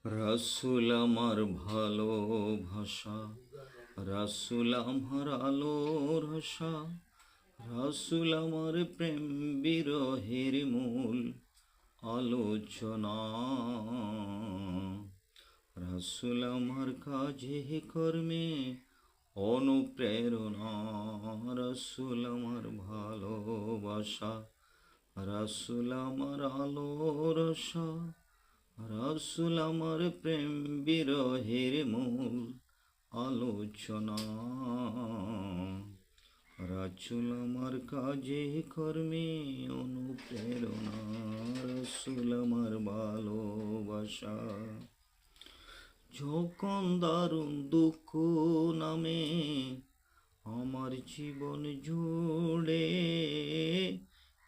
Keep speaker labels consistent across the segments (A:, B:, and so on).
A: রাসূল আমার ভালোবাসা, রাসূল আমার আলোর আশা, রাসূল আমার প্রেম বিরহের মূল আলোচনা। রাসূল আমার কাজে কর্মে অনুপ্রেরণা, রাসূল আমার ভালোবাসা, রাসূল আমার আলোর আশা, রাসূল আমার প্রেম বিরহের মূল আলোচনা। রাসূল আমার কাজে কর্মে অনুপ্রেরণা, রাসূল আমার ভালোবাসা। যখন দারুণ দুঃখ নামে আমার জীবন জুড়ে,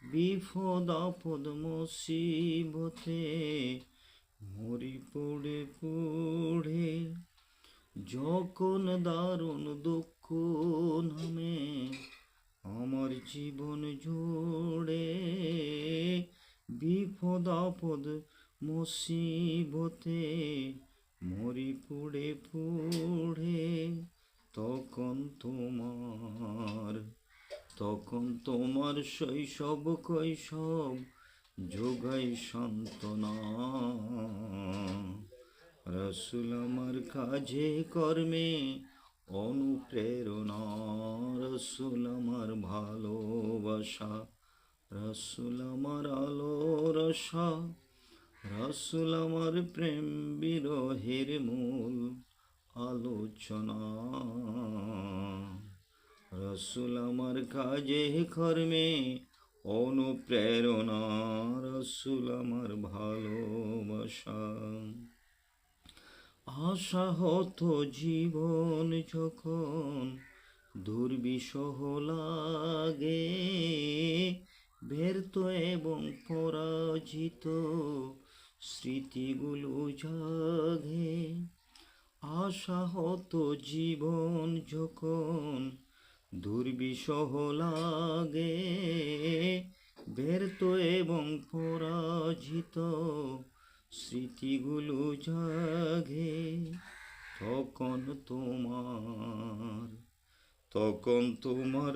A: বিপদ আপদ মুসিবতে মরি পড়ে পড়ে, যখন দারুণ দুঃখ নামে আমার জীবন জুড়ে, বিপদ আপদ মুসিবতে মরি পড়ে পড়ে, তখন তোমার শৈশব কৈশব যোগাই সান্ত্বনা। রাসূল আমার কাজে কর্মে অনুপ্রেরণা, রাসূল আমার ভালোবাসা, রাসূল আমার আলোর আশা, রাসূল আমার প্রেম বিরহের মূল আলোচনা। রাসূল আমার কাজে কর্মে অনুপ্রেরণা, রাসূল আমার ভালোবাসা। আশাহত জীবন যখন দুর্বিষহ লাগে, ব্যর্থ এবং পরাজিত স্মৃতিগুলো জাগে। আশাহত জীবন যখন দুর্বিষহ লাগে, ব্যর্থ এবং পরাজিত স্মৃতিগুলো জাগে, তখন তোমার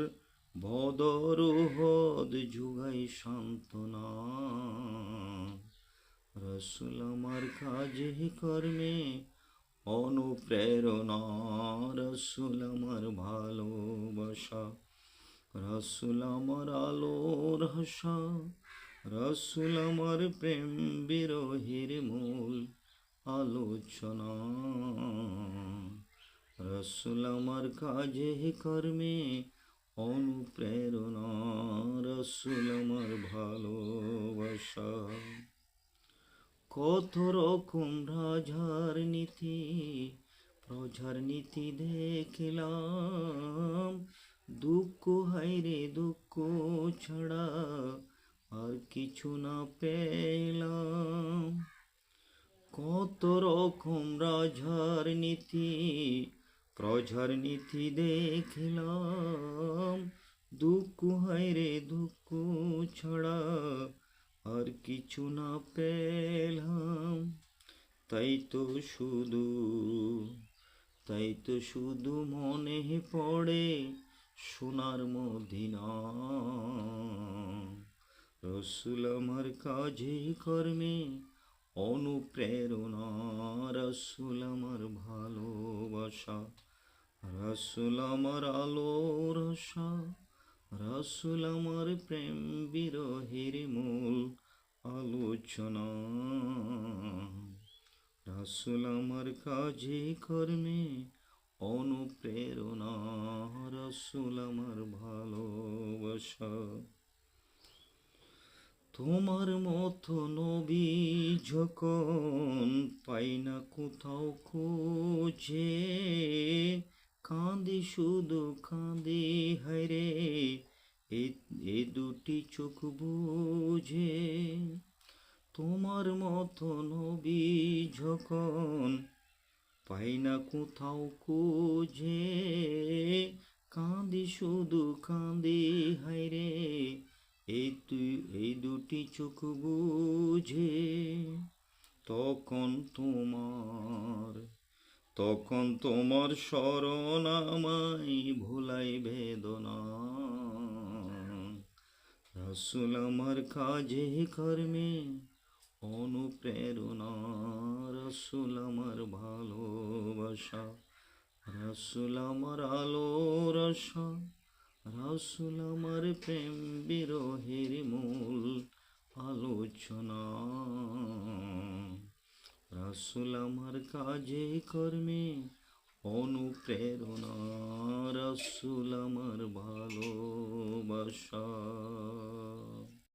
A: বদর হদ যুগাই সান্ত্বনা। রাসূল আমার কাজে কর্মে অনুপ্রেরণা, রাসূল আমার ভালোবাসা, রাসূল আমার আলোর আশা, রাসূল আমার প্রেম বিরহের মূল আলোচনা। রাসূল আমার কাজে কর্মে অনুপ্রেরণা, রাসূল আমার ভালোবাসা। কত রকম রাজার নীতি প্রজার নীতি দেখলাম, দুঃখ হায়রে দুঃখ ছাড়া আর কিছু না পেলাম। কত রকম রাজার নীতি প্রজার নীতি দেখলাম, দুঃখ হায়রে দুঃখ ছাড়া আর কিছু না পেলাম। তাই তো শুধু মনে পড়ে সোনার মদিনা। রাসূল আমার কাজে কর্মে অনুপ্রেরণা, রাসূল আমার ভালোবাসা, রাসূল আমার আলোর আশা, রাসূল আমার প্রেম বিরহের মূল আলোচনা। রাসূল আমার কাজে কর্মে অনুপ্রেরণা, রাসূল আমার ভালোবাসা। তোমার মতো নবী যখন পাই না কোথাও খুঁজে, কাঁদি শুধু কাঁদি হায়রে এ দুটি চোখ বুঝে। তোমার মতো নবী যখন পাই না কোথাও খুঁজে, কাঁদি শুধু কাঁদি হায়রে এই দুটি চোখ বুঝে। তখন তোমার তখন তোমার স্মরণ আমায় ভোলাই বেদনা। রাসূল আমার কাজে কর্মে অনুপ্রেরণা, রাসূল আমার ভালোবাসা, রাসূল আমার আলোর আশা, রাসূল আমার প্রেম বিরহের মূল আলোচনা। রাসূল আমার কাজে কর্মে অনুপ্রেরণা, রাসূল আমার ভালোবাসা।